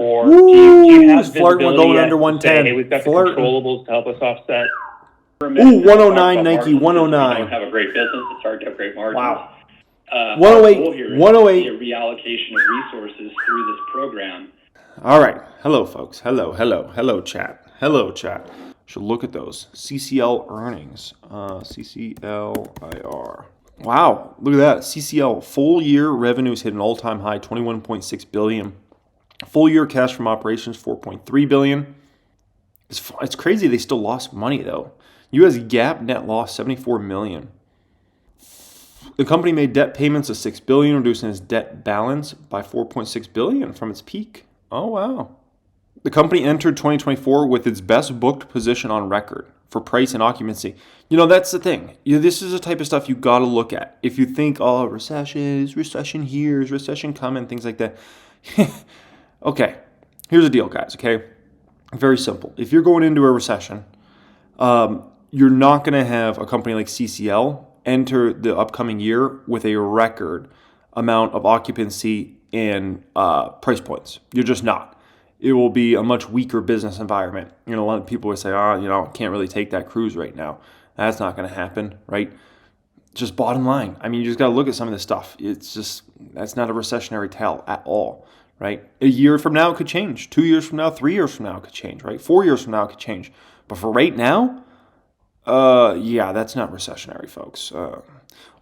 for? Do you have Flirt one going under 110. Hey, we've got the controllables to help us offset. Ooh, 109 Nike, 109. We don't have a great business. It's hard to have great margins. Wow. 108, 108. A reallocation of resources through this program. All right. Hello, folks. Hello, chat. Hello, chat. Should look at those. CCL earnings. CCLIR. Wow. Look at that. CCL full year revenues hit an all-time high, $21.6 billion. Full year cash from operations, $4.3 billion. It's crazy they still lost money, though. U.S. GAAP net loss, $74 million. The company made debt payments of $6 billion, reducing its debt balance by $4.6 billion from its peak. Oh, wow. The company entered 2024 with its best booked position on record for price and occupancy. You know, that's the thing. This is the type of stuff you got to look at. If you think, oh, recession here, is recession coming, things like that. Okay, here's the deal, guys, okay? Very simple. If you're going into a recession, you're not going to have a company like CCL enter the upcoming year with a record amount of occupancy and price points. You're just not. It will be a much weaker business environment. You know, a lot of people would say, can't really take that cruise right now. That's not going to happen, right? Just bottom line. I mean, you just got to look at some of this stuff. It's just, that's not a recessionary tale at all, right? A year from now, it could change. 2 years from now, 3 years from now, it could change, right? 4 years from now, it could change. But for right now, that's not recessionary, folks.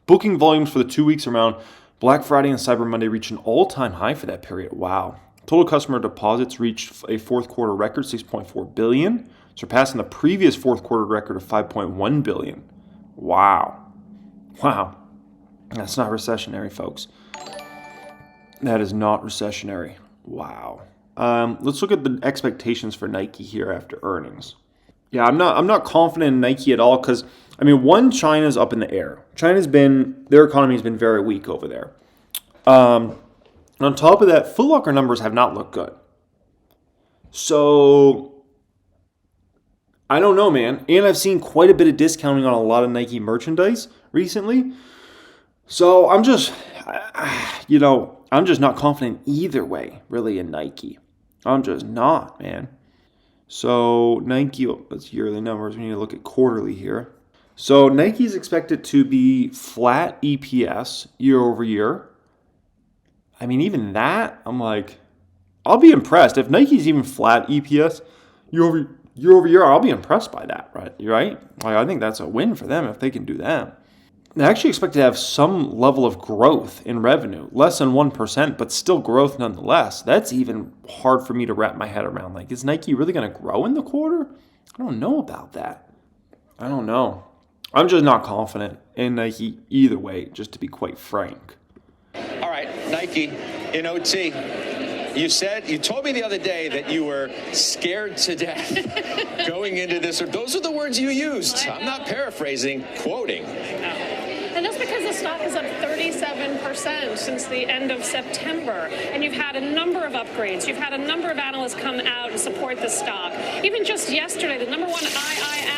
Booking volumes for the 2 weeks around Black Friday and Cyber Monday reached an all-time high for that period. Wow. Total customer deposits reached a fourth quarter record, $6.4 billion, surpassing the previous fourth quarter record of $5.1 billion. Wow. That's not recessionary, folks. That is not recessionary. Wow. Let's look at the expectations for Nike here after earnings. Yeah, I'm not confident in Nike at all because, China's up in the air. Their economy has been very weak over there. On top of that, Foot Locker numbers have not looked good. So, I don't know, man. And I've seen quite a bit of discounting on a lot of Nike merchandise recently. So, I'm just not confident either way, really, in Nike. I'm just not, man. So, Nike, that's yearly numbers. We need to look at quarterly here. So, Nike is expected to be flat EPS year over year. Even that, I'm like, I'll be impressed. If Nike's even flat EPS year over year, I'll be impressed by that, right? Like, I think that's a win for them if they can do that. They actually expect to have some level of growth in revenue, less than 1%, but still growth nonetheless. That's even hard for me to wrap my head around. Like, is Nike really going to grow in the quarter? I don't know about that. I don't know. I'm just not confident in Nike either way, just to be quite frank. All right, Nike, in OT, you told me the other day that you were scared to death going into this. Those are the words you used. I'm not paraphrasing, quoting. And that's because the stock is up 37% since the end of September. And you've had a number of upgrades. You've had a number of analysts come out and support the stock. Even just yesterday, the number one II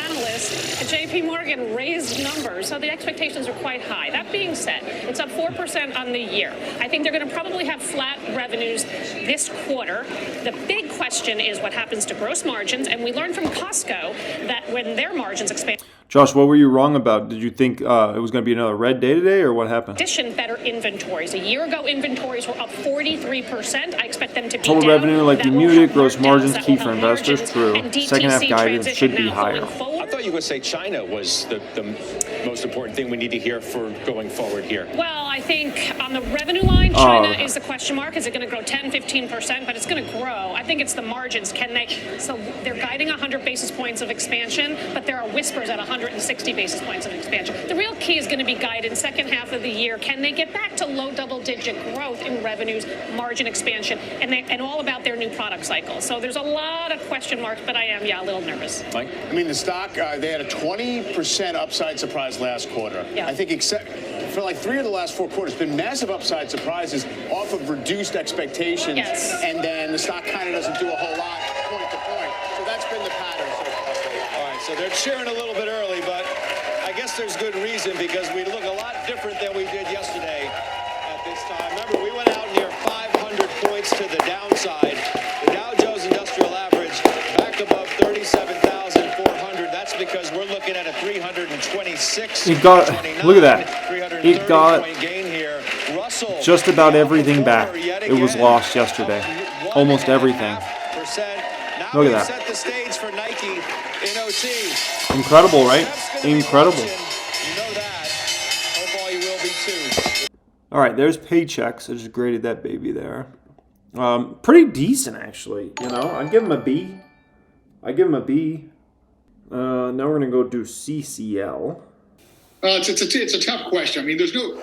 analyst at JP Morgan raised numbers. So the expectations are quite high. That being said, it's up 4% on the year. I think they're going to probably have flat revenues this quarter. The big question is what happens to gross margins. And we learned from Costco that when their margins expand. Josh, what were you wrong about? Did you think it was going to be another red day today, or what happened? Addition, better inventories. A year ago, inventories were up 43%. I expect them to be total down. Revenue likely muted. Gross margins key for investors. True. Second half guidance should be higher. I thought you would say China was the most important thing we need to hear for going forward here. Well, I think on the revenue line, China is the question mark. Is it going to grow 10, 15%? But it's going to grow. I think it's the margins. So they're guiding 100 basis points of expansion, but there are whispers at 160 basis points of expansion. The real key is going to be guidance second half of the year. Can they get back to low double-digit growth in revenues, margin expansion, and all about their new product cycle? So there's a lot of question marks, but I am, a little nervous. Mike? The stock, they had a 20% upside surprise last quarter. Yeah. I think except for like 3 of the last 4 quarters, been massive upside surprises off of reduced expectations. Yes. And then the stock kind of doesn't do a whole lot point to point. So that's been the pattern so far. All right, so they're cheering a little bit early, but I guess there's good reason because we look a lot different than we did yesterday at this time. Remember, we went out near 500 points to the downside. The It got, look at that. It got just about everything back. It was lost yesterday. Almost everything. Look at that. Set the stage for Nike in OT. Incredible, right? Incredible. You know that. Hope all you will be too. All right, there's paychecks. I just graded that baby there. Pretty decent, actually. You know, I'd give him a B. Now we're gonna go do CCL. It's a tough question. I mean, there's no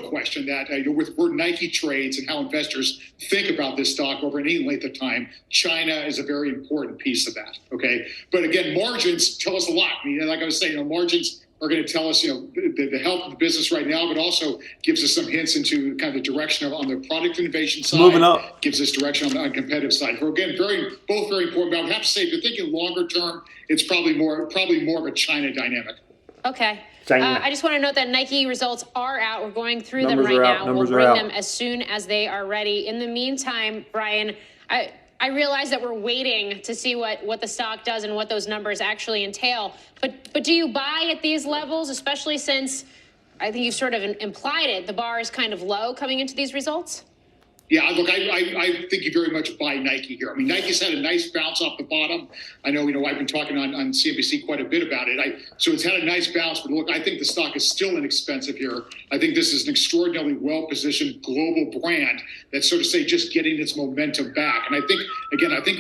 question that with where Nike trades and how investors think about this stock over any length of time, China is a very important piece of that. Okay, but again, margins tell us a lot. I mean, like I was saying, margins are going to tell us, the health of the business right now, but also gives us some hints into kind of the direction on the product innovation side. Moving up. Gives us direction on the competitive side. So again, both very important. But I would have to say, if you're thinking longer term, it's probably more of a China dynamic. Okay. I just want to note that Nike results are out. We're going through Numbers them are right out. now. Numbers We'll bring are them out. as soon as they are ready. In the meantime, Brian, I realize that we're waiting to see what the stock does and what those numbers actually entail. But do you buy at these levels, especially since I think you've sort of implied it, the bar is kind of low coming into these results? Yeah, look, I think you very much buy Nike here. I mean, Nike's had a nice bounce off the bottom. I know, I've been talking on CNBC quite a bit about it. So it's had a nice bounce, but look, I think the stock is still inexpensive here. I think this is an extraordinarily well-positioned global brand that's, so to say, just getting its momentum back. And I think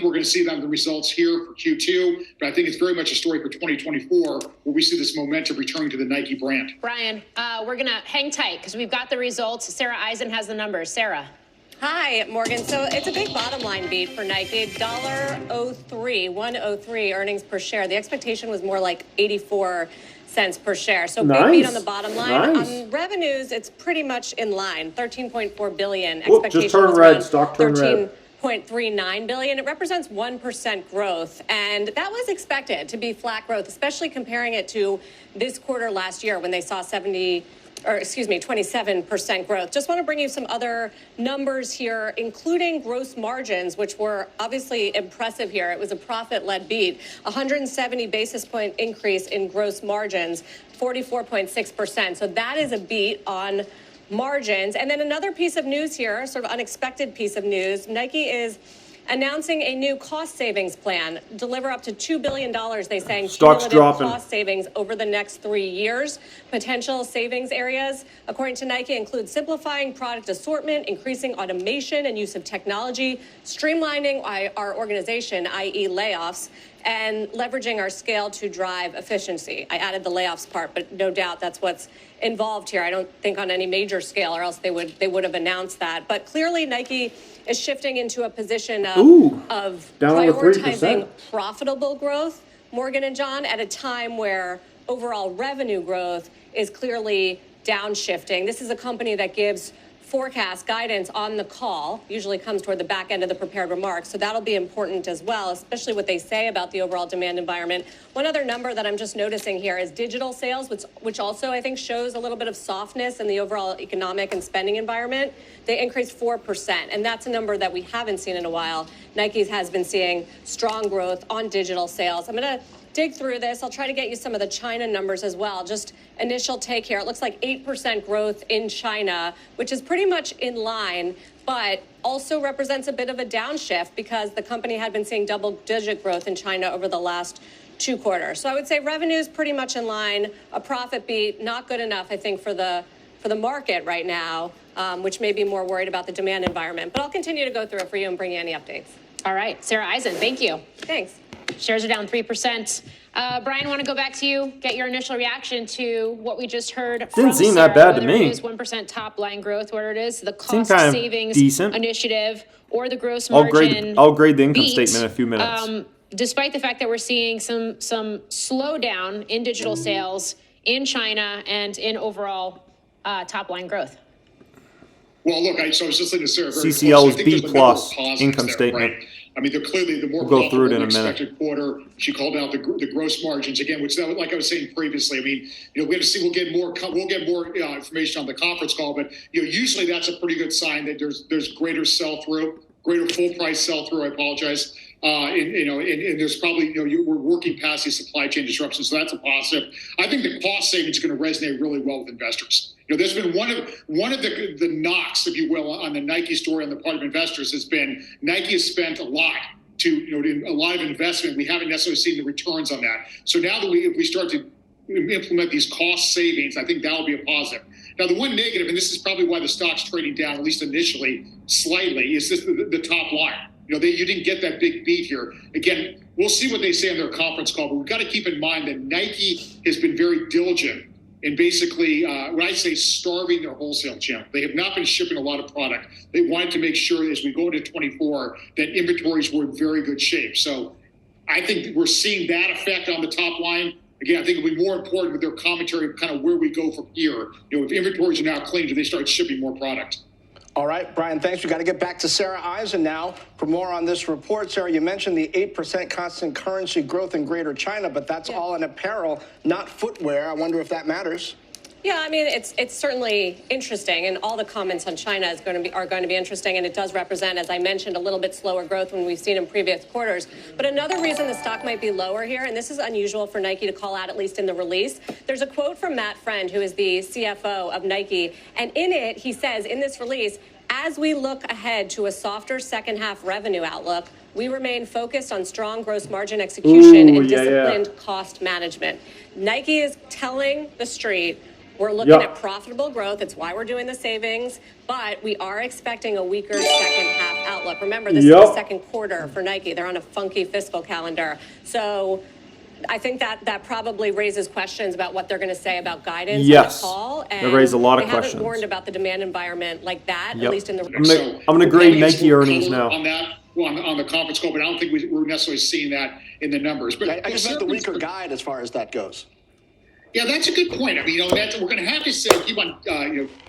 we're going to see that in the results here for Q2, but I think it's very much a story for 2024 where we see this momentum returning to the Nike brand. Brian, we're going to hang tight because we've got the results. Sarah Eisen has the numbers. Sarah. Hi, Morgan. So it's a big bottom line beat for Nike. $1.03 earnings per share. The expectation was more like 84 cents per share. So big beat on the bottom line. Nice. On revenues, it's pretty much in line. $13.4 billion. Whoop, Expectation just turned was red. around Stock turned red. $13.39 billion. It represents 1% growth, and that was expected to be flat growth, especially comparing it to this quarter last year when they saw 27% growth. Just want to bring you some other numbers here, including gross margins, which were obviously impressive here. It was a profit-led beat. 170 basis point increase in gross margins, 44.6%. So that is a beat on margins. And then another piece of news here, sort of unexpected piece of news, Nike is announcing a new cost savings plan, deliver up to $2 billion, they say, cumulative cost savings over the next 3 years. Potential savings areas, according to Nike, include simplifying product assortment, increasing automation and use of technology, streamlining our organization, i.e. layoffs, and leveraging our scale to drive efficiency. I added the layoffs part, but no doubt that's what's involved here. I don't think on any major scale, or else they would have announced that. But clearly, Nike is shifting into a position of prioritizing profitable growth, Morgan and John, at a time where overall revenue growth is clearly downshifting. This is a company that gives forecast guidance on the call, usually comes toward the back end of the prepared remarks. So that'll be important as well, especially what they say about the overall demand environment. One other number that I'm just noticing here is digital sales, which also I think shows a little bit of softness in the overall economic and spending environment. They increased 4%, and that's a number that we haven't seen in a while. Nike has been seeing strong growth on digital sales. I'm going to dig through this. I'll try to get you some of the China numbers as well. Just initial take here. It looks like 8% growth in China, which is pretty much in line, but also represents a bit of a downshift because the company had been seeing double-digit growth in China over the last 2 quarters. So I would say revenue's pretty much in line. A profit beat, not good enough, I think, for the market right now, which may be more worried about the demand environment. But I'll continue to go through it for you and bring you any updates. All right, Sarah Eisen, thank you. Thanks. Shares are down 3%. Brian, want to go back to you, get your initial reaction to what we just heard from Didn't seem Sarah, that bad to whether me. it is 1% top line growth, whether it is the cost kind of savings decent. initiative or the gross margin. I'll grade the income beat, statement in a few minutes. Despite the fact that we're seeing some slowdown in digital sales in China and in overall top line growth. Well, look, so I was just listening to Sarah very CCL is closely. I think B there's a number plus of positives income there, statement. right? I mean, they're clearly the more We'll go through it in a than minute. expected quarter. She called out the gross margins again, which, like I was saying previously, I mean, we have to see. We'll get more information on the conference call, but usually that's a pretty good sign that there's greater sell through, greater full price sell through. I apologize. And there's probably, we're working past these supply chain disruptions, so that's a positive. I think the cost savings is going to resonate really well with investors. There's been one of the knocks, if you will, on the Nike story on the part of investors has been Nike has spent a lot a lot of investment. We haven't necessarily seen the returns on that. So now that if we start to implement these cost savings, I think that will be a positive. Now, the one negative, and this is probably why the stock's trading down, at least initially, slightly, is just the top line. You didn't get that big beat here. Again, we'll see what they say on their conference call, but we've got to keep in mind that Nike has been very diligent in basically, when I say starving their wholesale channel. They have not been shipping a lot of product. They wanted to make sure as we go into 24 that inventories were in very good shape. So I think we're seeing that effect on the top line. Again, I think it'll be more important with their commentary of kind of where we go from here. If inventories are now clean, do they start shipping more product? All right, Brian, thanks. We got to get back to Sarah Eisen now for more on this report. Sarah, you mentioned the 8% constant currency growth in Greater China, but that's all in apparel, not footwear. I wonder if that matters. Yeah, I mean, it's certainly interesting, and all the comments on China are going to be interesting, and it does represent, as I mentioned, a little bit slower growth than we've seen in previous quarters. But another reason the stock might be lower here, and this is unusual for Nike to call out, at least in the release, there's a quote from Matt Friend, who is the CFO of Nike, and in it, he says, in this release, as we look ahead to a softer second half revenue outlook, we remain focused on strong gross margin execution and disciplined cost management. Nike is telling the street, we're looking at profitable growth. It's why we're doing the savings, but we are expecting a weaker second half outlook. Remember, this is the second quarter for Nike. They're on a funky fiscal calendar. So I think that probably raises questions about what they're going to say about guidance on the call. And that raises a lot of questions. They haven't warned about the demand environment like that, at least in the... I'm going to grade Nike earnings now. On that, on the conference call, but I don't think we're necessarily seeing that in the numbers. But I just meant the weaker guide as far as that goes. Yeah, that's a good point. I mean, we're going to have to keep on,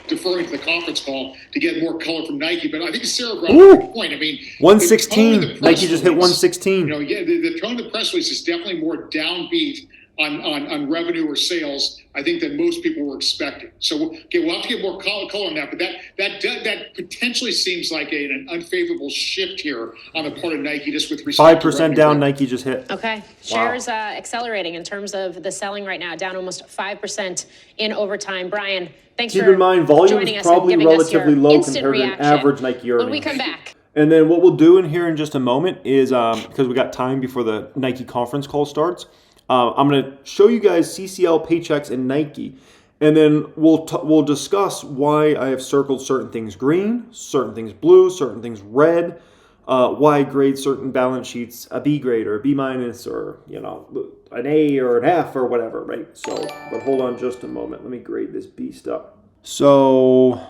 deferring to the conference call to get more color from Nike. But I think Sarah brought up a good point. I mean, 116. Nike just hit 116. The tone of the press release is definitely more downbeat on revenue or sales, I think, than most people were expecting. So we'll have to get more color on that. But that potentially seems like an unfavorable shift here on the part of Nike, just with respect 5% down. Nike just hit. Okay, shares accelerating in terms of the selling right now, down almost 5% in overtime. Brian, thanks Keep for in mind, volume joining is us and probably giving us relatively your low instant compared to an reaction. average Nike earnings. When we come back. And then what we'll do in here in just a moment is, because we got time before the Nike conference call starts, I'm going to show you guys CCL, Paychex, and Nike. And then we'll discuss why I have circled certain things green, certain things blue, certain things red, why I grade certain balance sheets a B grade or a B minus or, an A or an F or whatever, right? So, but hold on just a moment. Let me grade this beast up. So,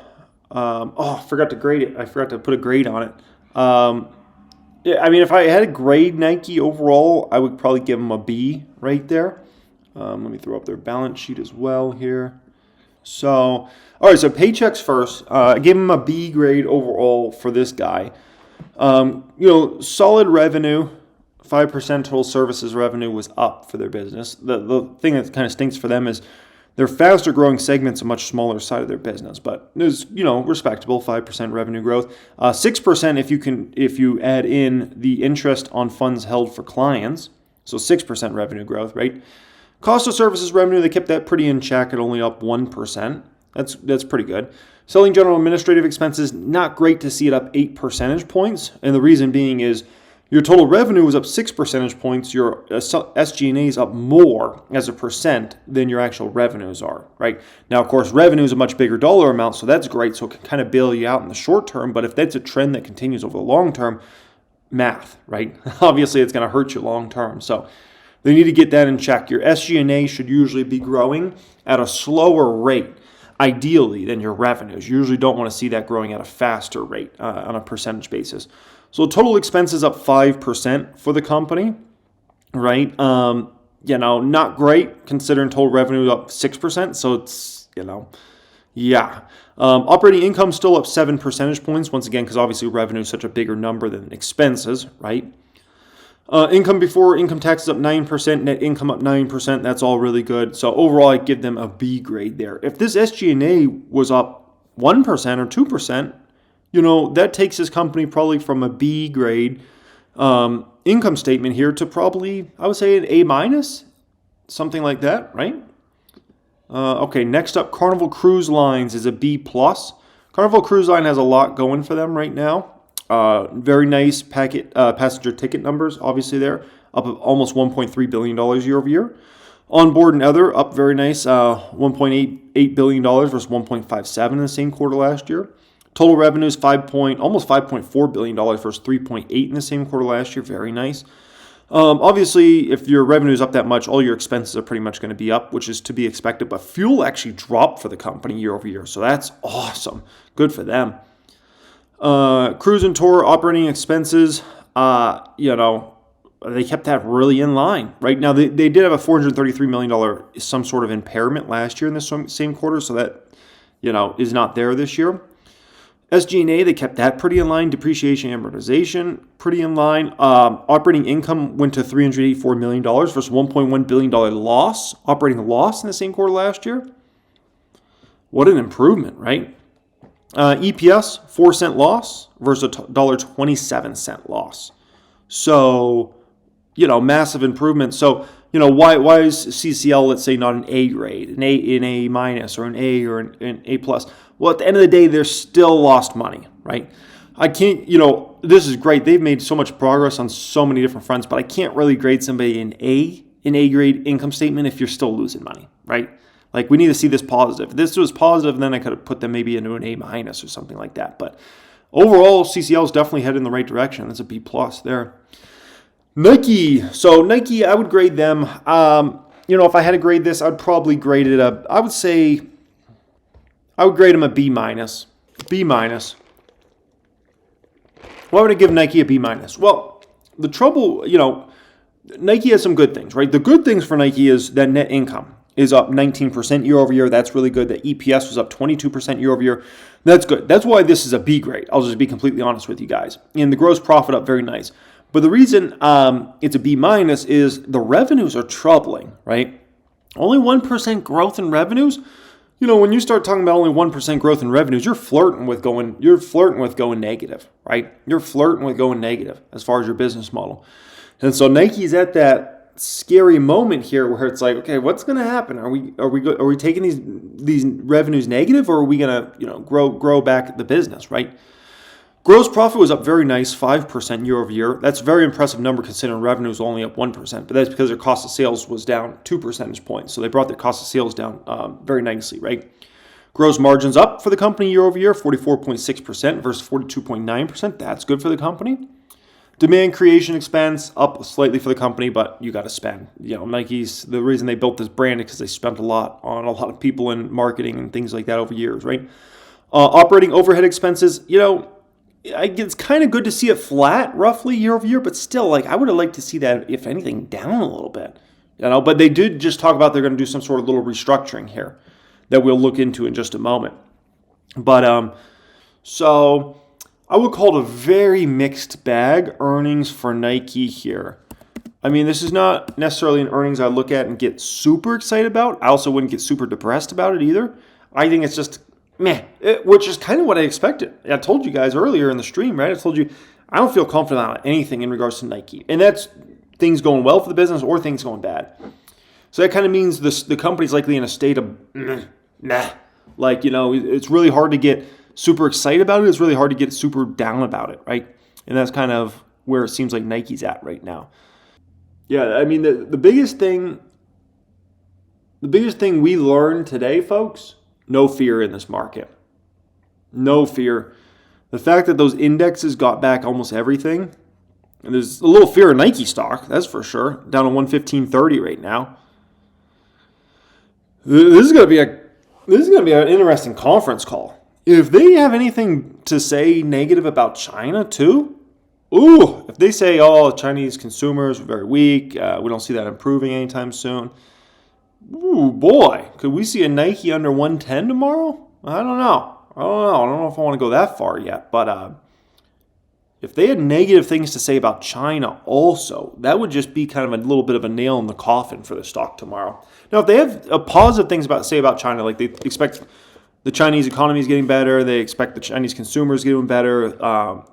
I forgot to grade it. I forgot to put a grade on it. Yeah, I mean, if I had to grade Nike overall, I would probably give them a B right there. Let me throw up their balance sheet as well here. So, all right, so Paychex first. I gave them a B grade overall for this guy. Solid revenue, 5% total services revenue was up for their business. The thing that kind of stinks for them is their faster growing segment's a much smaller side of their business, but it's respectable 5% revenue growth. 6% if you add in the interest on funds held for clients, so 6% revenue growth, right? Cost of services revenue, they kept that pretty in check at only up 1%. That's pretty good. Selling general administrative expenses, not great to see it up 8 percentage points, and the reason being is your total revenue was up 6 percentage points. Your SG&A is up more as a percent than your actual revenues are, right? Now, of course, revenue is a much bigger dollar amount, so that's great. So it can kind of bail you out in the short term. But if that's a trend that continues over the long term, math, right? Obviously, it's going to hurt you long term. So they need to get that in check. Your SG&A should usually be growing at a slower rate, ideally, than your revenues. You usually don't want to see that growing at a faster rate on a percentage basis. So total expenses up 5% for the company, right? Not great considering total revenue up 6%. So it's, operating income still up 7 percentage points. Once again, because obviously revenue is such a bigger number than expenses, right? Income before income taxes up 9%, net income up 9%. That's all really good. So overall, I give them a B grade there. If this SG&A was up 1% or 2%, that takes this company probably from a B grade income statement here to probably, I would say, an A minus, something like that, right? Okay, next up, Carnival Cruise Lines is a B plus. Carnival Cruise Line has a lot going for them right now. Very nice passenger ticket numbers, obviously there, up almost $1.3 billion year over year. On board and other, up very nice, $1.88 billion versus $1.57 in the same quarter last year. Total revenues, almost $5.4 billion versus $3.8 in the same quarter last year. Very nice. Obviously, if your revenue is up that much, all your expenses are pretty much going to be up, which is to be expected. But fuel actually dropped for the company year over year, so that's awesome. Good for them. Cruise and tour operating expenses, they kept that really in line. Right now, they did have a $433 million some sort of impairment last year in the same quarter, so that is not there this year. SG&A, they kept that pretty in line. Depreciation and amortization, pretty in line. Operating income went to $384 million versus $1.1 billion loss, operating loss in the same quarter last year. What an improvement, right? EPS, 4-cent loss versus a $1.27 loss. So, massive improvement. So, why is CCL, let's say, not an A grade, an A minus, or an A or an A plus? Well, at the end of the day, they're still lost money, right? I can't, this is great. They've made so much progress on so many different fronts, but I can't really grade somebody an A grade income statement if you're still losing money, right? Like, we need to see this positive. If this was positive, then I could have put them maybe into an A minus or something like that. But overall, CCL is definitely headed in the right direction. That's a B plus there. Nike. So Nike, I would grade them. If I had to grade this, I'd probably grade it I would grade them a B minus. B minus. Why would I give Nike a B minus? Well, the trouble, Nike has some good things, right? The good things for Nike is that net income is up 19% year over year. That's really good. The EPS was up 22% year over year. That's good. That's why this is a B grade. I'll just be completely honest with you guys. And the gross profit up very nice. But the reason it's a B minus is the revenues are troubling, right? Only 1% growth in revenues. When you start talking about only 1% growth in revenues, you're flirting with going negative, right? You're flirting with going negative as far as your business model. And so Nike's at that scary moment here where it's like, okay, what's going to happen? Are we taking these revenues negative, or are we going to grow back the business, right? Gross profit was up very nice, 5% year over year. That's a very impressive number considering revenue was only up 1%, but that's because their cost of sales was down 2 percentage points. So they brought their cost of sales down very nicely, right? Gross margins up for the company year over year, 44.6% versus 42.9%. That's good for the company. Demand creation expense up slightly for the company, but you got to spend. Nike's, the reason they built this brand is because they spent a lot on a lot of people in marketing and things like that over years, right? Operating overhead expenses, it's kind of good to see it flat roughly year over year, but still, I would have liked to see that, if anything, down a little bit. But they did just talk about they're going to do some sort of little restructuring here that we'll look into in just a moment. But so I would call it a very mixed bag earnings for Nike here. I mean, this is not necessarily an earnings I look at and get super excited about. I also wouldn't get super depressed about it either. I think it's just meh, which is kind of what I expected. I told you guys earlier in the stream, right? I told you I don't feel confident on anything in regards to Nike. And that's things going well for the business or things going bad. So that kind of means the company's likely in a state of nah. It's really hard to get super excited about it. It's really hard to get super down about it, right? And that's kind of where it seems like Nike's at right now. Yeah, I mean, the biggest thing we learned today, folks, no fear in this market. No fear. The fact that those indexes got back almost everything, and there's a little fear in Nike stock, that's for sure. Down to 115.30 right now. This is going to be an interesting conference call. If they have anything to say negative about China too, if they say, Chinese consumers are very weak, we don't see that improving anytime soon. Ooh, boy, could we see a Nike under 110 tomorrow? I don't know. I don't know if I want to go that far yet. But if they had negative things to say about China also, that would just be kind of a little bit of a nail in the coffin for the stock tomorrow. Now, if they have positive things to say about China, like they expect the Chinese economy is getting better. They expect the Chinese consumers getting better.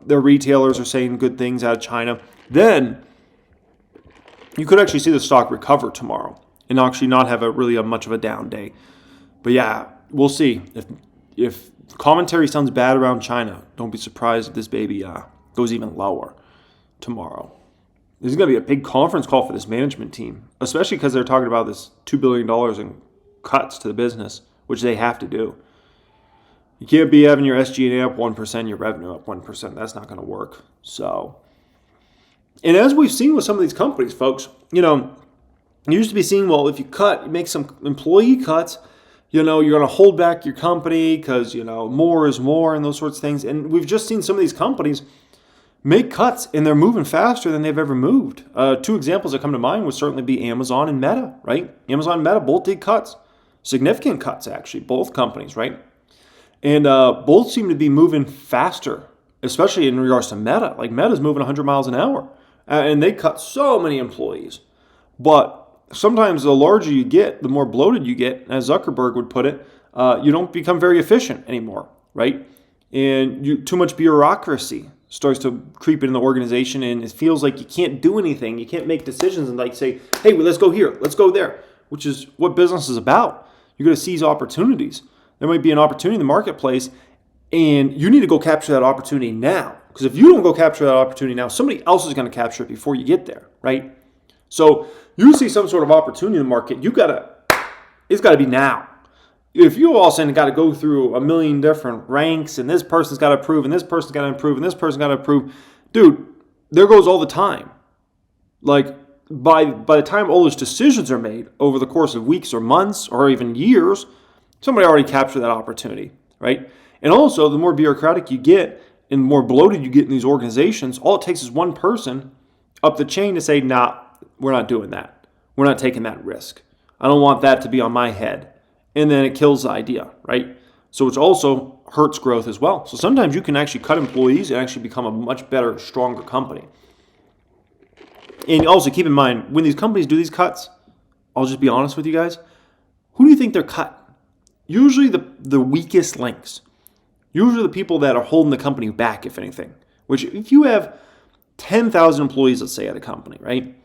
Their retailers are saying good things out of China. Then you could actually see the stock recover tomorrow and actually not have a much of a down day. But yeah, we'll see. If commentary sounds bad around China, don't be surprised if this baby goes even lower tomorrow. There's going to be a big conference call for this management team, especially because they're talking about this $2 billion in cuts to the business, which they have to do. You can't be having your SG&A up 1%, your revenue up 1%. That's not going to work. So, and as we've seen with some of these companies, folks, you used to be seeing, well, if you make some employee cuts, you're going to hold back your company because, more is more and those sorts of things. And we've just seen some of these companies make cuts, and they're moving faster than they've ever moved. Two examples that come to mind would certainly be Amazon and Meta, right? Amazon and Meta both did cuts. Significant cuts, actually, both companies, right? And both seem to be moving faster, especially in regards to Meta. Like, Meta's moving 100 miles an hour, and they cut so many employees. But sometimes the larger you get, the more bloated you get, as Zuckerberg would put it, you don't become very efficient anymore, right? And too much bureaucracy starts to creep in the organization, and it feels like you can't do anything. You can't make decisions and say, hey, well, let's go here, let's go there, which is what business is about. You're going to seize opportunities. There might be an opportunity in the marketplace, and you need to go capture that opportunity now. Because if you don't go capture that opportunity now, somebody else is going to capture it before you get there, right? So you see some sort of opportunity in the market, it's got to be now. If you all of a sudden got to go through a million different ranks, and this person's got to approve, and this person's got to approve, and this person's got to approve, dude, there goes all the time. Like, by the time all those decisions are made over the course of weeks or months or even years, somebody already captured that opportunity, right? And also, the more bureaucratic you get and the more bloated you get in these organizations, all it takes is one person up the chain to say, nah, we're not doing that. We're not taking that risk. I don't want that to be on my head. And then it kills the idea, right? So which also hurts growth as well. So sometimes you can actually cut employees and actually become a much better, stronger company. And also keep in mind, when these companies do these cuts, I'll just be honest with you guys, who do you think they're cutting? Usually the weakest links. Usually the people that are holding the company back, if anything. Which, if you have 10,000 employees, let's say, at a company, right?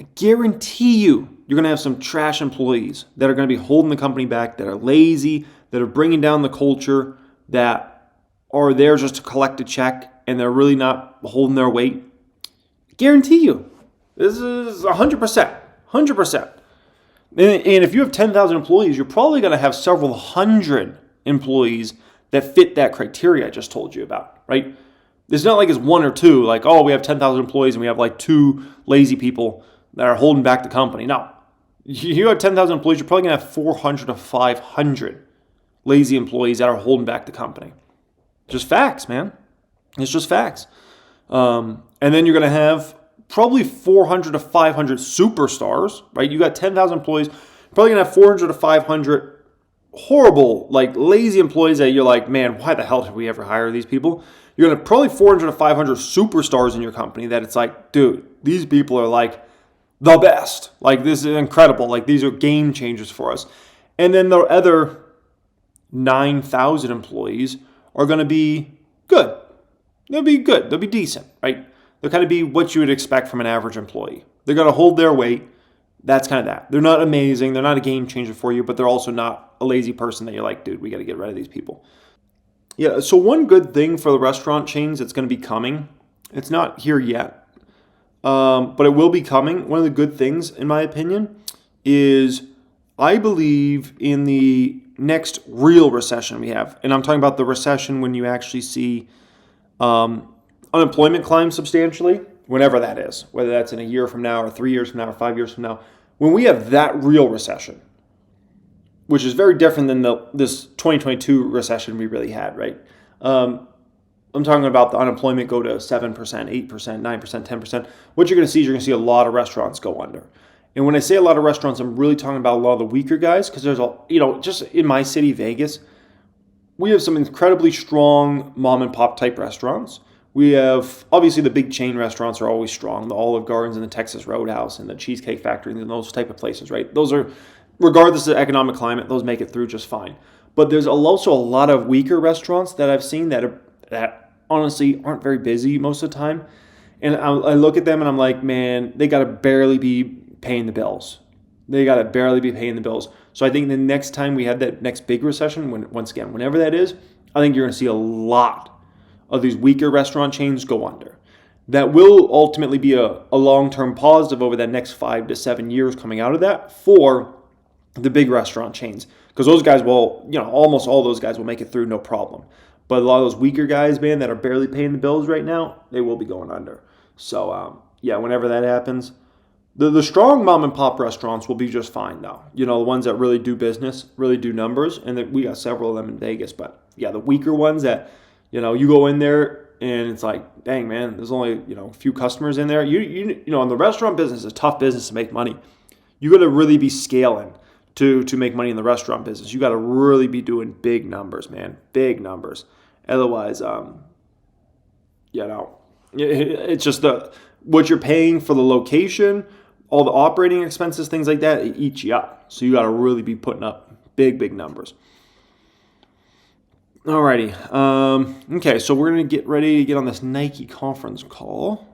I guarantee you're going to have some trash employees that are going to be holding the company back, that are lazy, that are bringing down the culture, that are there just to collect a check, and they're really not holding their weight. I guarantee you. This is 100%. 100%. And if you have 10,000 employees, you're probably going to have several hundred employees that fit that criteria I just told you about, right? It's not like it's one or two, like, oh, we have 10,000 employees and we have like two lazy people that are holding back the company. No. You have 10,000 employees, you're probably going to have 400 to 500 lazy employees that are holding back the company. Just facts, man. It's just facts. And then you're going to have probably 400 to 500 superstars, right? You got 10,000 employees, probably going to have 400 to 500 horrible, like lazy employees that you're like, man, why the hell did we ever hire these people? You're going to have probably 400 to 500 superstars in your company that it's like, dude, these people are like the best. Like, this is incredible. Like, these are game changers for us. And then the other 9,000 employees are going to be good. They'll be good. They'll be decent, right? They'll kind of be what you would expect from an average employee. They're going to hold their weight. That's kind of that. They're not amazing. They're not a game changer for you, but they're also not a lazy person that you're like, dude, we got to get rid of these people. Yeah, so one good thing for the restaurant chains that's going to be coming, it's not here yet, but it will be coming. One of the good things, in my opinion, is I believe in the next real recession we have. And I'm talking about the recession when you actually see unemployment climb substantially, whenever that is, whether that's in a year from now or 3 years from now or 5 years from now. When we have that real recession, which is very different than this 2022 recession we really had, right? I'm talking about the unemployment go to 7%, 8%, 9%, 10%. What you're going to see is you're going to see a lot of restaurants go under. And when I say a lot of restaurants, I'm really talking about a lot of the weaker guys, because there's just in my city, Vegas, we have some incredibly strong mom and pop type restaurants. We have, obviously, the big chain restaurants are always strong, the Olive Gardens and the Texas Roadhouse and the Cheesecake Factory and those type of places, right? Those are, regardless of economic climate, those make it through just fine. But there's also a lot of weaker restaurants that I've seen that honestly aren't very busy most of the time. And I look at them and I'm like, man, they got to barely be paying the bills. They got to barely be paying the bills. So I think the next time we have that next big recession, whenever that is, I think you're going to see a lot of these weaker restaurant chains go under. That will ultimately be a long-term positive over that next 5 to 7 years coming out of that for the big restaurant chains. Because those guys will, almost all those guys will make it through no problem. But a lot of those weaker guys, man, that are barely paying the bills right now, they will be going under. So, whenever that happens, the strong mom and pop restaurants will be just fine, though. The ones that really do business, really do numbers, and we got several of them in Vegas. But, yeah, the weaker ones that, you go in there and it's like, dang, man, there's only, a few customers in there. In the restaurant business, it's a tough business to make money. You got to really be scaling to make money in the restaurant business. You got to really be doing big numbers, man, big numbers. Otherwise, it's just what you're paying for the location, all the operating expenses, things like that, it eats you up. So you got to really be putting up big numbers. Alrighty. Okay, so we're going to get ready to get on this Nike conference call.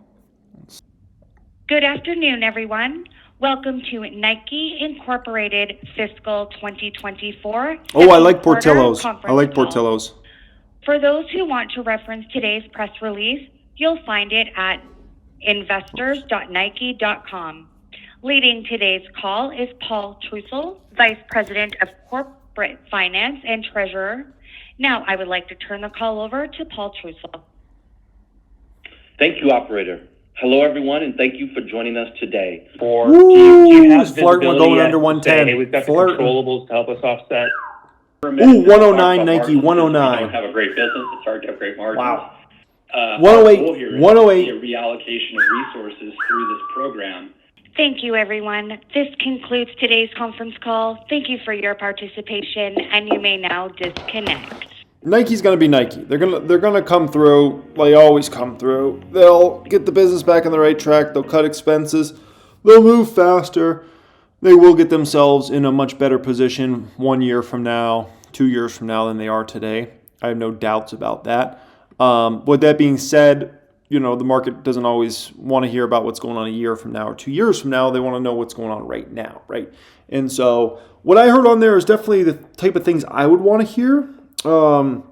Good afternoon, everyone. Welcome to Nike Incorporated Fiscal 2024. Oh, I like Portillo's. I like Portillo's. For those who want to reference today's press release, you'll find it at investors.nike.com. Leading today's call is Paul Trussell, Vice President of Corporate Finance and Treasurer. Now, I would like to turn the call over to Paul Trussell. Thank you, operator. Hello, everyone, and thank you for joining us today. Do you have Flirt going under 110. Hey, we've got the controllables to help us offset. Ooh, 109, Nike, 109. Don't have a great business. It's hard to have great margins. Wow. 108, 108. A reallocation of resources through this program. Thank you, everyone. This concludes today's conference call. Thank you for your participation, and you may now disconnect. Nike's gonna be Nike. They're gonna come through. They always come through. They'll get the business back on the right track. They'll cut expenses. They'll move faster. They will get themselves in a much better position 1 year from now, 2 years from now than they are today. I have no doubts about that. With that being said, the market doesn't always want to hear about what's going on a year from now or 2 years from now. They want to know what's going on right now, right? And so what I heard on there is definitely the type of things I would want to hear in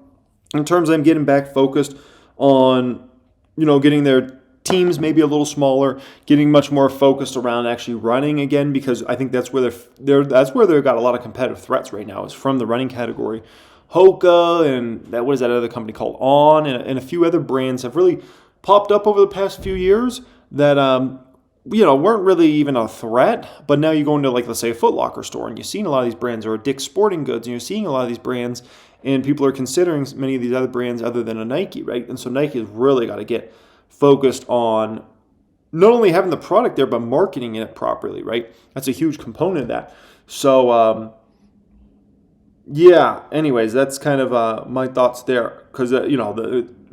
terms of them getting back focused on, getting their teams maybe a little smaller, getting much more focused around actually running again, because I think that's where they've got a lot of competitive threats right now, is from the running category. Hoka and what is that other company called On, and a few other brands have really popped up over the past few years that weren't really even a threat. But now you go into, like, let's say a Foot Locker store, and you're seeing a lot of these brands, or Dick's Sporting Goods, and you're seeing a lot of these brands, and people are considering many of these other brands other than a Nike, right? And so Nike has really got to get focused on not only having the product there, but marketing it properly, right? That's a huge component of that. So, anyways, that's kind of my thoughts there, because,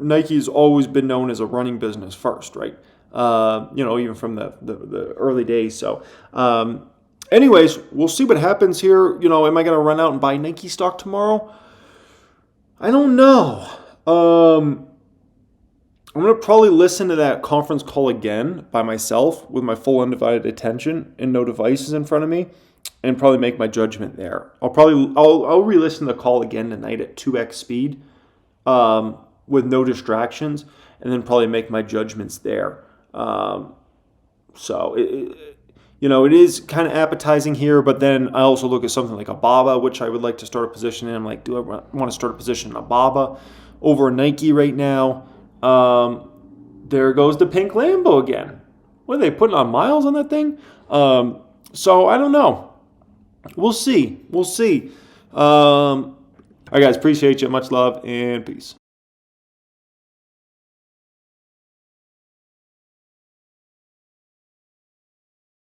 Nike's always been known as a running business first, right? Even from the early days. So, anyways, we'll see what happens here. Am I going to run out and buy Nike stock tomorrow? I don't know. I'm going to probably listen to that conference call again by myself with my full undivided attention and no devices in front of me, and probably make my judgment there. I'll re-listen to the call again tonight at 2x speed with no distractions, and then probably make my judgments there. So it is kind of appetizing here, but then I also look at something like a Baba, which I would like to start a position in. I'm like, do I want to start a position in a Baba over a Nike right now? There goes the pink Lambo again. What are they putting on miles on that thing? So I don't know. We'll see. All right, guys, appreciate you. Much love and peace.